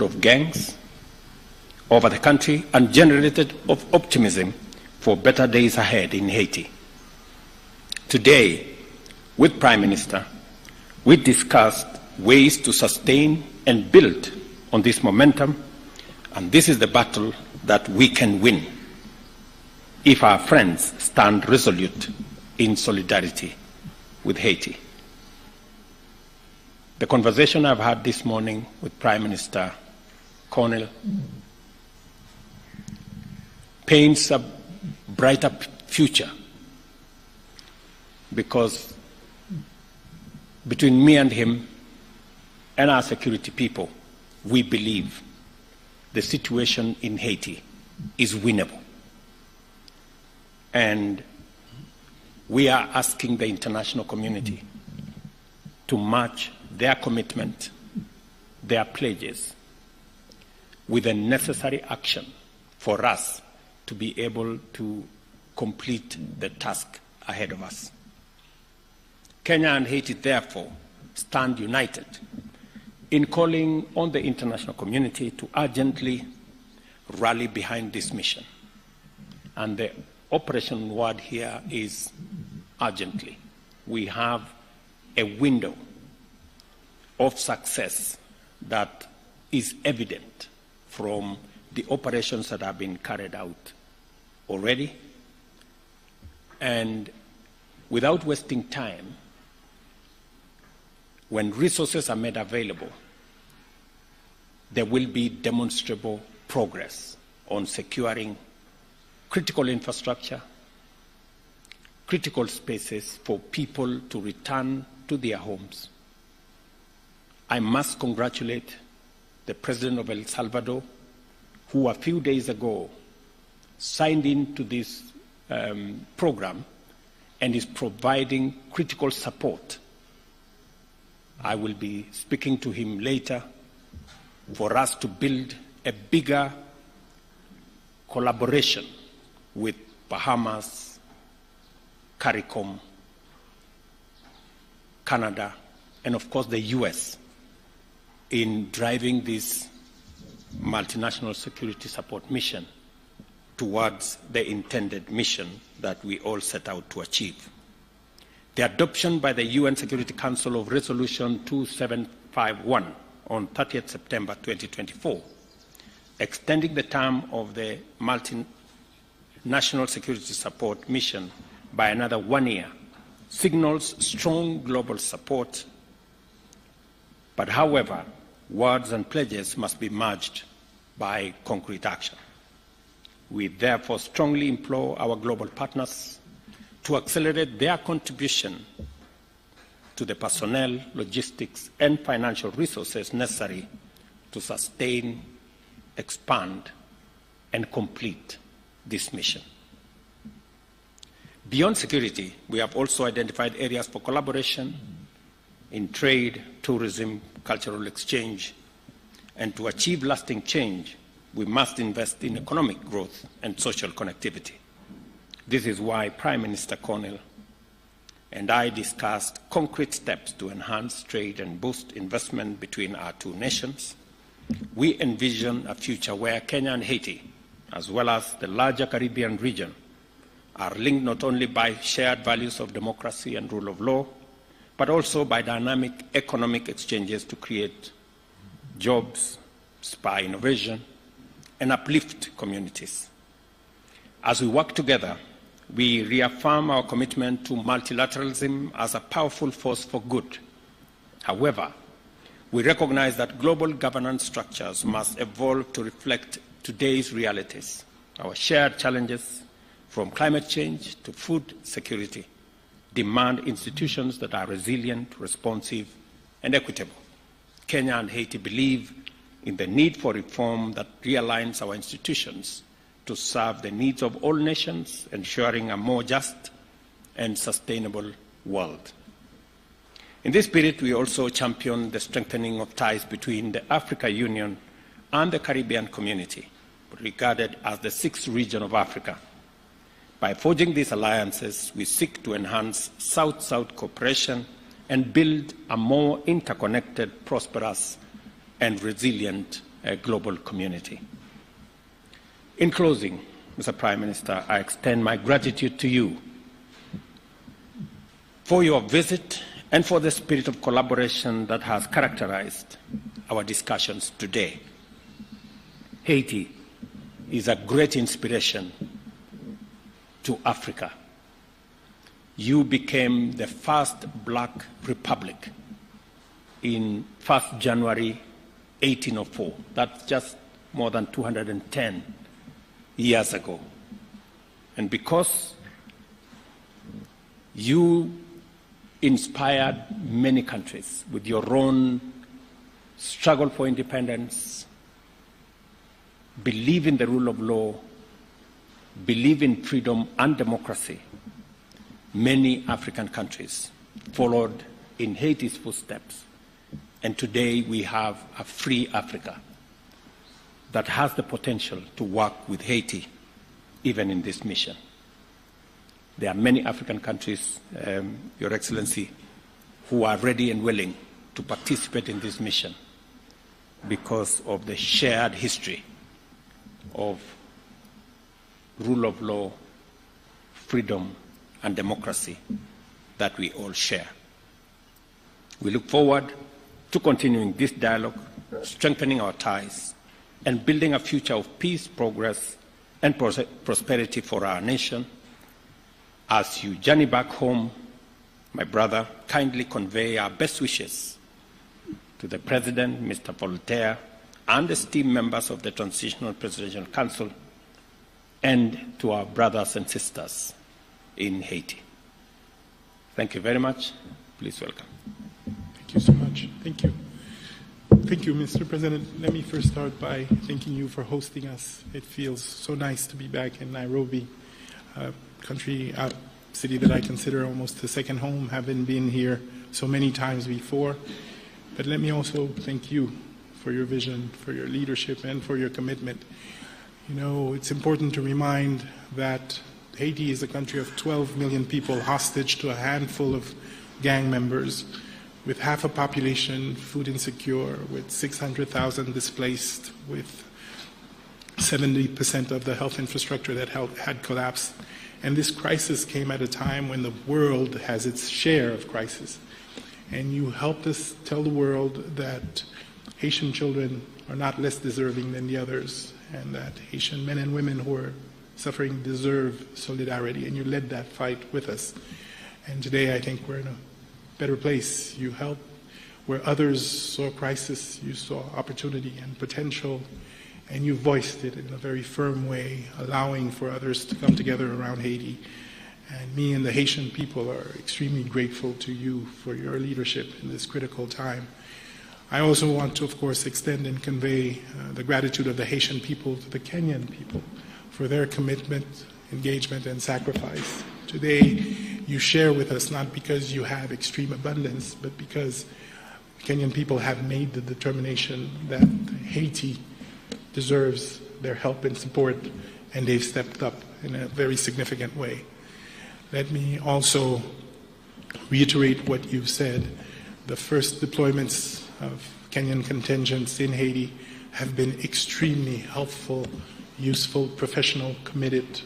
of gangs over the country and generated of optimism for better days ahead in Haiti. Today, with Prime Minister, we discussed ways to sustain and build on this momentum, and this is the battle that we can win if our friends stand resolute in solidarity with Haiti. The conversation I've had this morning with Prime Minister Cornell paints a brighter future, because between me and him and our security people, we believe the situation in Haiti is winnable. And we are asking the international community to match their commitment, their pledges, with the necessary action for us to be able to complete the task ahead of us. Kenya and Haiti, therefore, stand united in calling on the international community to urgently rally behind this mission. And the operation word here is urgently. We have a window of success that is evident from the operations that have been carried out already. And without wasting time, when resources are made available, there will be demonstrable progress on securing critical infrastructure, critical spaces for people to return to their homes. I must congratulate the President of El Salvador, who a few days ago signed into this program and is providing critical support. I will be speaking to him later for us to build a bigger collaboration with Bahamas, CARICOM, Canada, and of course the US in driving this multinational security support mission towards the intended mission that we all set out to achieve. The adoption by the UN Security Council of Resolution 2751 on 30th September 2024, extending the term of the multinational security support mission by another 1 year, signals strong global support. But however, words and pledges must be merged by concrete action. We therefore strongly implore our global partners to accelerate their contribution to the personnel, logistics, and financial resources necessary to sustain, expand, and complete this mission. Beyond security, we have also identified areas for collaboration in trade, tourism, cultural exchange, and to achieve lasting change, we must invest in economic growth and social connectivity. This is why Prime Minister Cornell and I discussed concrete steps to enhance trade and boost investment between our two nations. We envision a future where Kenya and Haiti, as well as the larger Caribbean region, are linked not only by shared values of democracy and rule of law, but also by dynamic economic exchanges to create jobs, spur innovation, and uplift communities. As we work together, we reaffirm our commitment to multilateralism as a powerful force for good. However, we recognize that global governance structures must evolve to reflect today's realities. Our shared challenges, from climate change to food security, demand institutions that are resilient, responsive, and equitable. Kenya and Haiti believe in the need for reform that realigns our institutions to serve the needs of all nations, ensuring a more just and sustainable world. In this spirit, we also champion the strengthening of ties between the African Union and the Caribbean community, regarded as the sixth region of Africa. By forging these alliances, we seek to enhance South-South cooperation and build a more interconnected, prosperous, and resilient global community. In closing, Mr. Prime Minister, I extend my gratitude to you for your visit and for the spirit of collaboration that has characterized our discussions today. Haiti is a great inspiration to Africa. You became the first black republic in 1st January 1804. That's just more than 210 years ago. And because you inspired many countries with your own struggle for independence, believe in the rule of law, believe in freedom and democracy, many African countries followed in Haiti's footsteps. And today we have a free Africa that has the potential to work with Haiti, even in this mission. There are many African countries, Your Excellency, who are ready and willing to participate in this mission because of the shared history of rule of law, freedom, and democracy that we all share. We look forward to continuing this dialogue, strengthening our ties, and building a future of peace, progress, and prosperity for our nation. As you journey back home, my brother, kindly convey our best wishes to the President, Mr. Voltaire, and esteemed members of the Transitional Presidential Council, and to our brothers and sisters in Haiti. Thank you very much. Please welcome. Thank you so much. Thank you. Thank you, Mr. President. Let me first start by thanking you for hosting us. It feels so nice to be back in Nairobi, a city that I consider almost a second home, having been here so many times before. But let me also thank you for your vision, for your leadership, and for your commitment. You know, it's important to remind that Haiti is a country of 12 million people hostage to a handful of gang members, with half a population food insecure, with 600,000 displaced, with 70% of the health infrastructure that had collapsed. And this crisis came at a time when the world has its share of crisis. And you helped us tell the world that Haitian children are not less deserving than the others, and that Haitian men and women who are suffering deserve solidarity, and you led that fight with us. And today I think we're in a better place. You helped where others saw crisis, you saw opportunity and potential, and you voiced it in a very firm way, allowing for others to come together around Haiti. And me and the Haitian people are extremely grateful to you for your leadership in this critical time. I also want to, of course, extend and convey the gratitude of the Haitian people to the Kenyan people for their commitment, engagement, and sacrifice. Today, you share with us not because you have extreme abundance, but because Kenyan people have made the determination that Haiti deserves their help and support, and they've stepped up in a very significant way. Let me also reiterate what you've said. The first deployments of Kenyan contingents in Haiti have been extremely helpful, useful, professional, committed.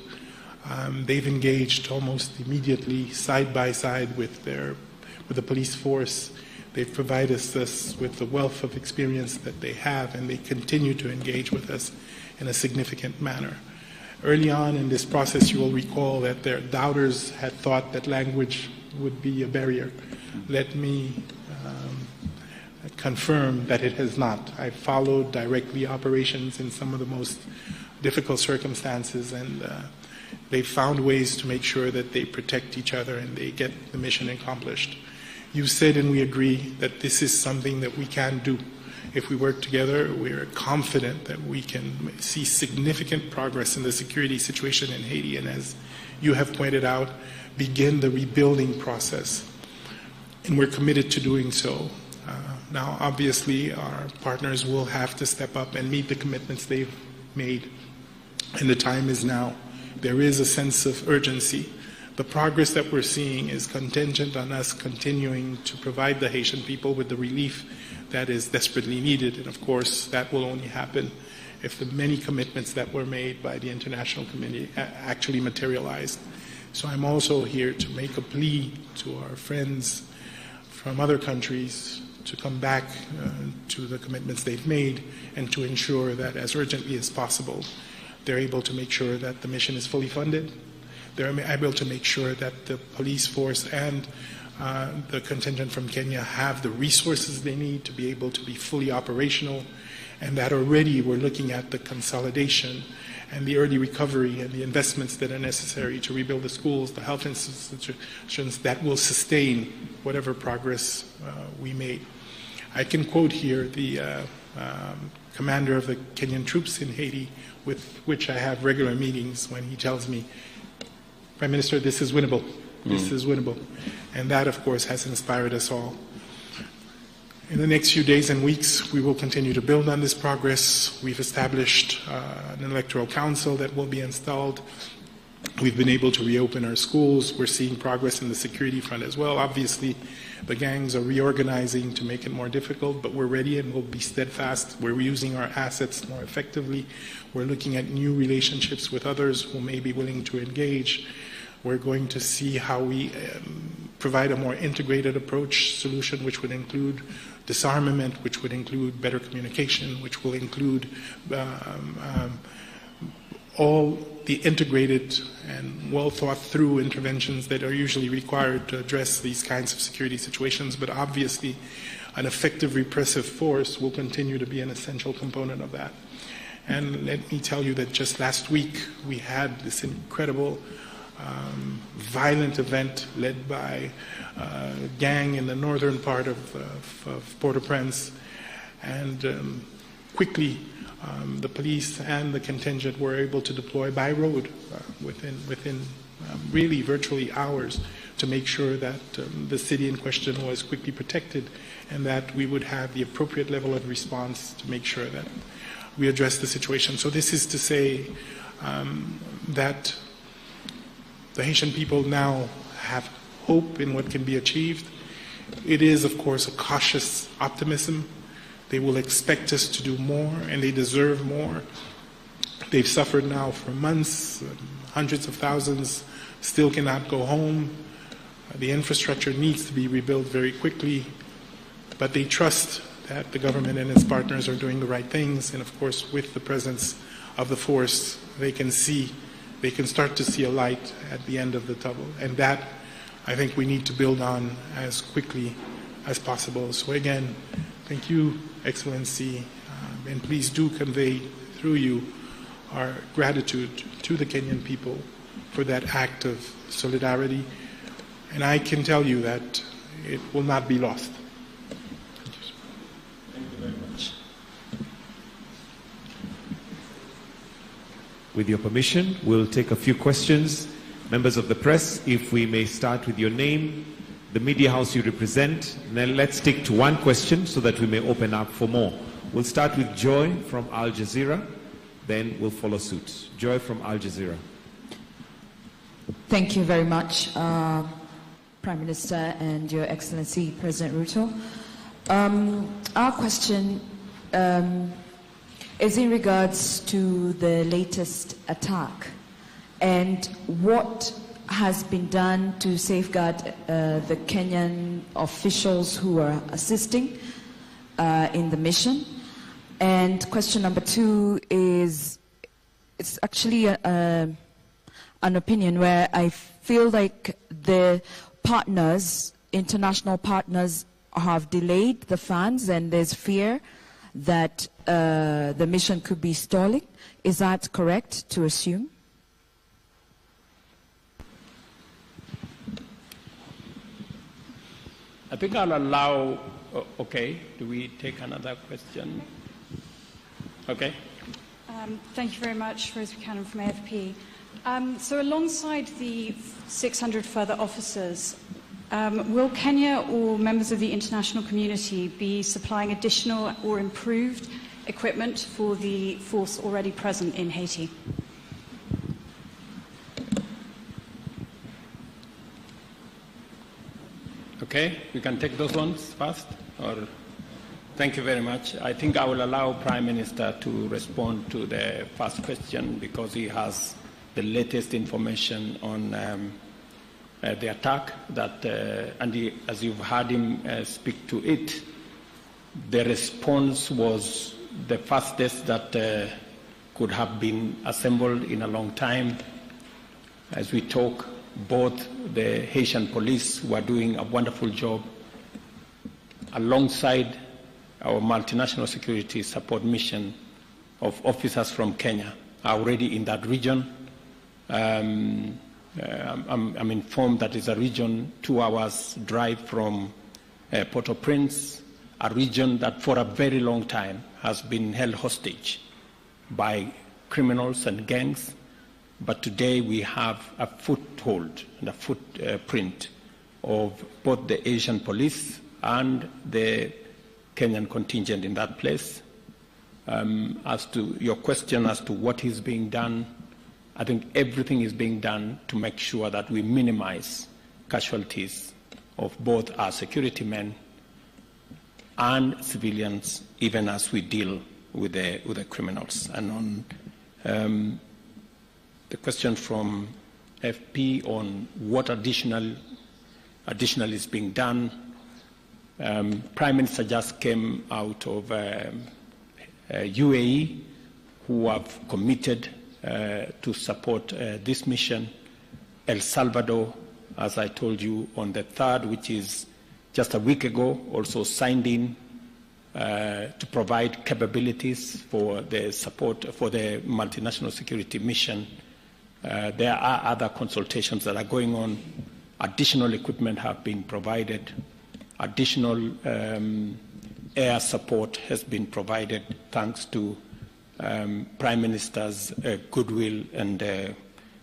They've engaged almost immediately, side by side with the police force. They've provided us with the wealth of experience that they have, and they continue to engage with us in a significant manner. Early on in this process, you will recall that their doubters had thought that language would be a barrier. Let me confirm that it has not. I followed directly operations in some of the most difficult circumstances, and they found ways to make sure that they protect each other and they get the mission accomplished. You said, and we agree, that this is something that we can do. If we work together, we're confident that we can see significant progress in the security situation in Haiti, and as you have pointed out, begin the rebuilding process. And we're committed to doing so. Now, obviously, our partners will have to step up and meet the commitments they've made, and the time is now. There is a sense of urgency, The progress that we're seeing is contingent on us continuing to provide the Haitian people with the relief that is desperately needed. And of course, that will only happen if the many commitments that were made by the international community actually materialized. So I'm also here to make a plea to our friends from other countries to come back to the commitments they've made and to ensure that as urgently as possible, they're able to make sure that the mission is fully funded. They're able to make sure that the police force and the contingent from Kenya have the resources they need to be able to be fully operational, and that already we're looking at the consolidation and the early recovery and the investments that are necessary to rebuild the schools, the health institutions that will sustain whatever progress we made. I can quote here the commander of the Kenyan troops in Haiti, with which I have regular meetings, when he tells me, Prime Minister, this is winnable. This is winnable. And that, of course, has inspired us all. In the next few days and weeks, we will continue to build on this progress. We've established an electoral council that will be installed. We've been able to reopen our schools. We're seeing progress in the security front as well. Obviously, the gangs are reorganizing to make it more difficult, but we're ready and we'll be steadfast. We're using our assets more effectively. We're looking at new relationships with others who may be willing to engage. We're going to see how we provide a more integrated approach solution, which would include disarmament, which would include better communication, which will include all the integrated and well thought through interventions that are usually required to address these kinds of security situations. But obviously, an effective repressive force will continue to be an essential component of that. And let me tell you that just last week we had this incredible violent event led by a gang in the northern part of Port-au-Prince, and quickly the police and the contingent were able to deploy by road within really virtually hours to make sure that the city in question was quickly protected and that we would have the appropriate level of response to make sure that we address the situation. So this is to say that the Haitian people now have hope in what can be achieved. It is, of course, a cautious optimism. They will expect us to do more, and they deserve more. They've suffered now for months. Hundreds of thousands still cannot go home. The infrastructure needs to be rebuilt very quickly, but they trust that the government and its partners are doing the right things, and of course, with the presence of the force, they can start to see a light at the end of the tunnel, and that I think we need to build on as quickly as possible. So again, thank you, Excellency, and please do convey through you our gratitude to the Kenyan people for that act of solidarity, and I can tell you that it will not be lost. Thank you very much. With your permission, we'll take a few questions. Members of the press, if we may start with your name, the media house you represent, and then let's stick to one question so that we may open up for more. We'll start with Joy from Al Jazeera, then we'll follow suit. Joy from Al Jazeera. Thank you very much, Prime Minister and Your Excellency, President Ruto. Our question is in regards to the latest attack and what has been done to safeguard the Kenyan officials who are assisting in the mission. And question number two is, it's actually an opinion where I feel like the partners, international partners, have delayed the funds and there's fear that the mission could be stalling. Is that correct to assume? I think I'll allow, okay, do we take another question? Okay. Thank you very much, Rose Buchanan from AFP. So alongside the 600 further officers, will Kenya or members of the international community be supplying additional or improved equipment for the force already present in Haiti? Okay, we can take those ones first. Or thank you very much. I think I will allow Prime Minister to respond to the first question because he has the latest information on the attack. That as you've heard him speak to it, the response was the fastest that could have been assembled in a long time. As we talk, both the Haitian police, who are doing a wonderful job, alongside our multinational security support mission of officers from Kenya, are already in that region. I'm informed that it's a region 2 hours drive from Port-au-Prince, a region that for a very long time has been held hostage by criminals and gangs. But today we have a foothold and a footprint of both the Asian police and the Kenyan contingent in that place. As to your question as to what is being done, I think everything is being done to make sure that we minimize casualties of both our security men and civilians, even as we deal with the criminals. And on the question from FP on what additional is being done, Prime Minister just came out of UAE, who have committed to support this mission. El Salvador, as I told you, on the 3rd, which is just a week ago, also signed in to provide capabilities for the support for the multinational security mission. There are other consultations that are going on. Additional equipment have been provided. Additional air support has been provided thanks to Prime Minister's goodwill and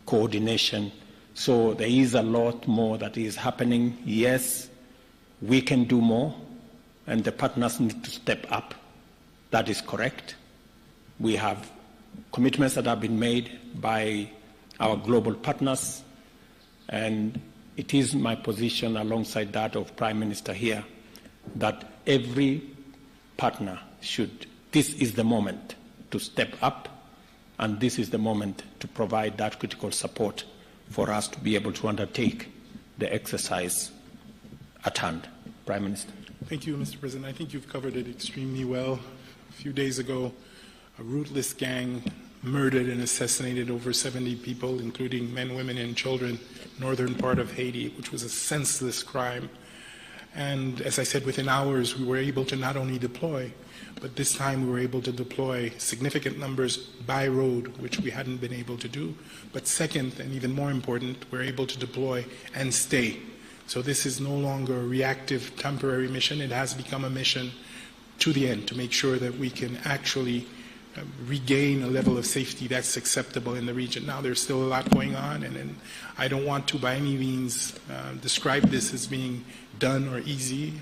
coordination. So there is a lot more that is happening. Yes, we can do more, and the partners need to step up. That is correct. We have commitments that have been made by our global partners, and it is my position, alongside that of Prime Minister here, that every partner this is the moment to step up, and this is the moment to provide that critical support for us to be able to undertake the exercise at hand. Prime Minister. Thank you, Mr. President. I think you've covered it extremely well. A few days ago, a ruthless gang murdered and assassinated over 70 people, including men, women, and children, northern part of Haiti, which was a senseless crime. And as I said, within hours, we were able to not only deploy, but this time we were able to deploy significant numbers by road, which we hadn't been able to do. But second, and even more important, we're able to deploy and stay. So this is no longer a reactive, temporary mission. It has become a mission to the end, to make sure that we can actually regain a level of safety that's acceptable in the region. Now, there's still a lot going on, and I don't want to by any means describe this as being done or easy,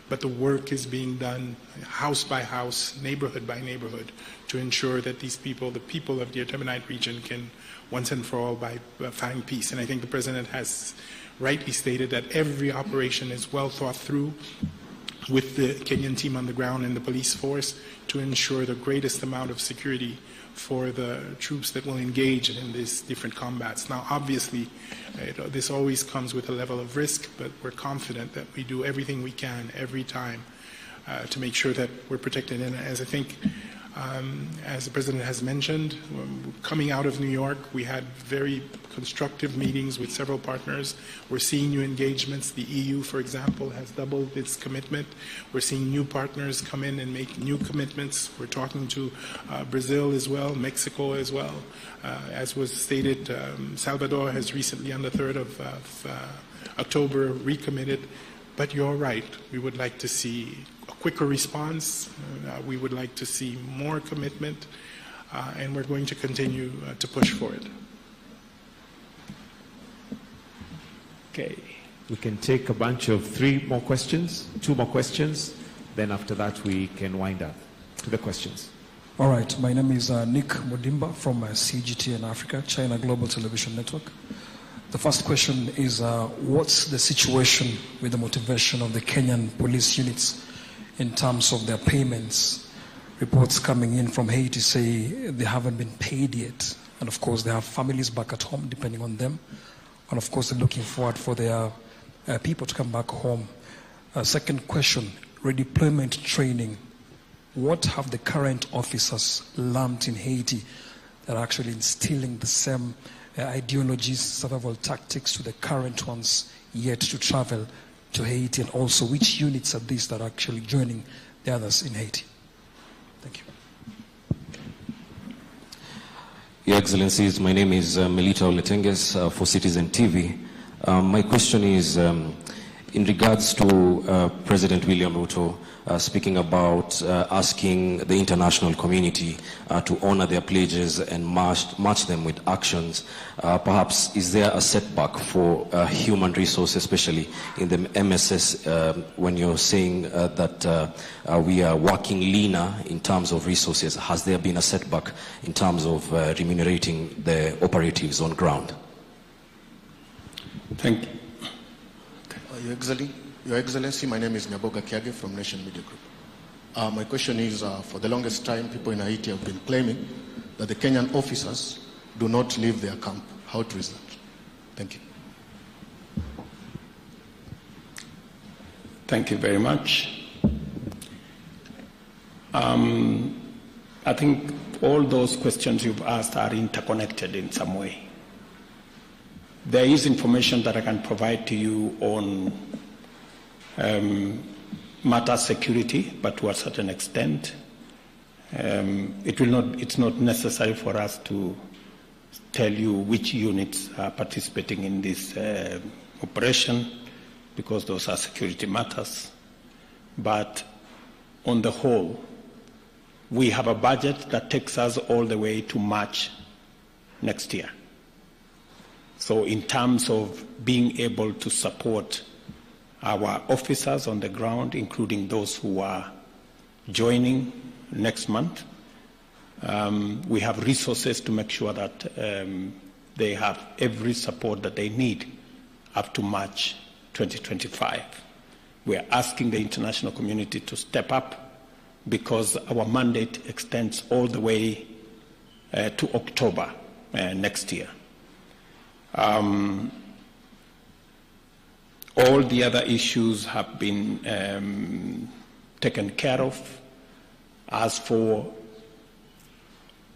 but the work is being done house by house, neighborhood by neighborhood, to ensure that these people, the people of the Artemonite region, can once and for all find peace. And I think the President has rightly stated that every operation is well thought through with the Kenyan team on the ground and the police force to ensure the greatest amount of security for the troops that will engage in these different combats. Now, obviously, this always comes with a level of risk, but we're confident that we do everything we can every time to make sure that we're protected. And as I think, as the President has mentioned, coming out of New York, we had very constructive meetings with several partners. We're seeing new engagements. The EU, for example, has doubled its commitment. We're seeing new partners come in and make new commitments. We're talking to Brazil as well, Mexico as well. As was stated, Salvador has recently, on the 3rd of October, recommitted. But you're right. We would like to see a quicker response. We would like to see more commitment, and we're going to continue to push for it. Okay. We can take a bunch of 2 more questions, then after that we can wind up to the questions. All right. My name is Nick Modimba from CGTN Africa, China Global Television Network. The first question is, what's the situation with the motivation of the Kenyan police units in terms of their payments? Reports coming in from Haiti say they haven't been paid yet. And of course, they have families back at home depending on them. And of course, they're looking forward for their people to come back home. Second question, redeployment training. What have the current officers learned in Haiti that are actually instilling the same ideologies, survival tactics to the current ones yet to travel to Haiti? And also, which units are these that are actually joining the others in Haiti? Thank you. Your Excellencies, my name is Melita Oletenges for Citizen TV. My question is in regards to President William Ruto speaking about asking the international community to honor their pledges and match them with actions. Perhaps is there a setback for human resources, especially in the MSS, when you're saying that we are working leaner in terms of resources? Has there been a setback in terms of remunerating the operatives on ground? Thank you. Your Excellency, my name is Nyaboga Kiage from Nation Media Group. My question is, for the longest time, people in Haiti have been claiming that the Kenyan officers do not leave their camp. How true is that? Thank you. Thank you very much. I think all those questions you've asked are interconnected in some way. There is information that I can provide to you on matter security, but to a certain extent. It's not necessary for us to tell you which units are participating in this operation, because those are security matters. But on the whole, we have a budget that takes us all the way to March next year. So in terms of being able to support our officers on the ground, including those who are joining next month, we have resources to make sure that they have every support that they need up to March 2025. We are asking the international community to step up because our mandate extends all the way to October next year. All the other issues have been taken care of. As for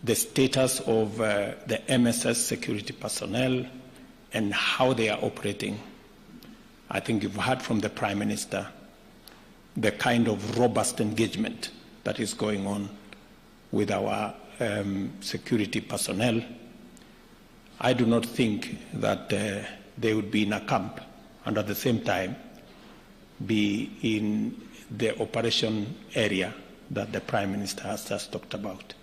the status of the MSS security personnel and how they are operating, I think you've heard from the Prime Minister the kind of robust engagement that is going on with our security personnel. I do not think that they would be in a camp and at the same time be in the operation area that the Prime Minister has just talked about.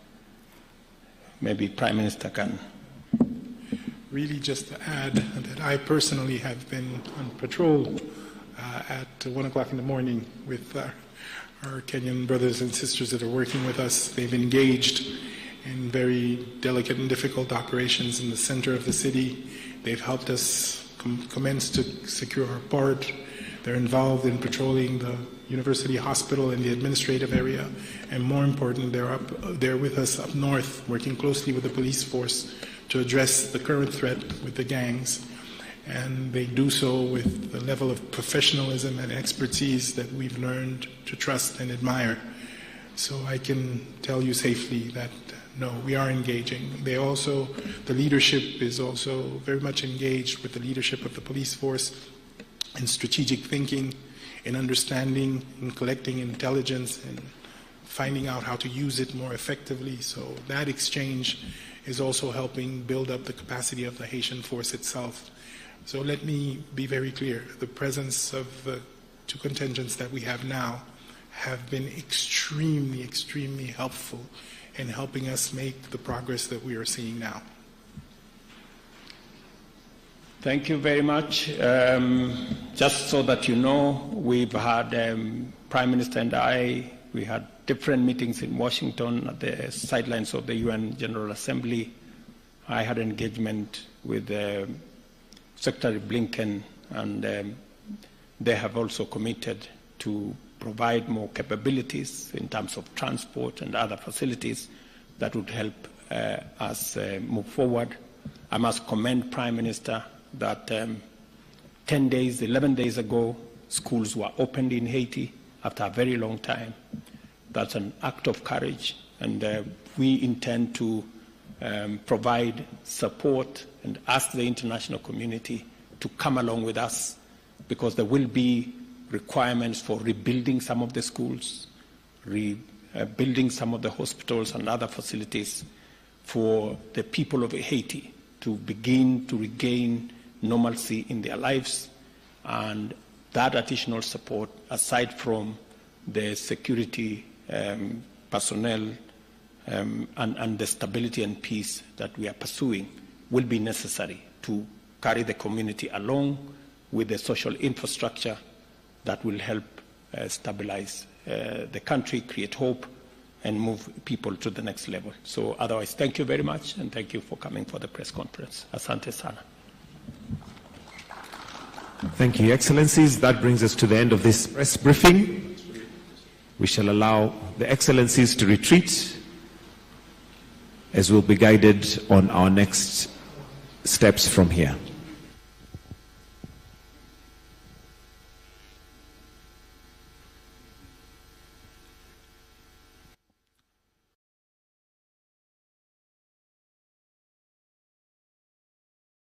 Maybe Prime Minister can. Really just to add that I personally have been on patrol at 1 o'clock in the morning with our Kenyan brothers and sisters that are working with us. They've engaged in very delicate and difficult operations in the center of the city. They've helped us commence to secure our port. They're involved in patrolling the university hospital and the administrative area. And more important, they're with us up north, working closely with the police force to address the current threat with the gangs. And they do so with the level of professionalism and expertise that we've learned to trust and admire. So I can tell you safely that no, we are engaging. The leadership is also very much engaged with the leadership of the police force in strategic thinking, in understanding, in collecting intelligence, and finding out how to use it more effectively. So that exchange is also helping build up the capacity of the Haitian force itself. So let me be very clear. The presence of the two contingents that we have now have been extremely, extremely helpful in helping us make the progress that we are seeing now. Thank you very much. Just so that you know, we've had Prime Minister and we had different meetings in Washington at the sidelines of the UN General Assembly. I had engagement with Secretary Blinken, and they have also committed to provide more capabilities in terms of transport and other facilities that would help us move forward. I must commend Prime Minister that 11 days ago, schools were opened in Haiti after a very long time. That's an act of courage, and we intend to provide support and ask the international community to come along with us, because there will be requirements for rebuilding some of the schools, rebuilding some of the hospitals and other facilities for the people of Haiti to begin to regain normalcy in their lives. And that additional support, aside from the security personnel and the stability and peace that we are pursuing, will be necessary to carry the community along with the social infrastructure that will help stabilize the country, create hope, and move people to the next level. So otherwise, thank you very much, and thank you for coming for the press conference. Asante sana. Thank you, Your Excellencies. That brings us to the end of this press briefing. We shall allow the Excellencies to retreat as we'll be guided on our next steps from here.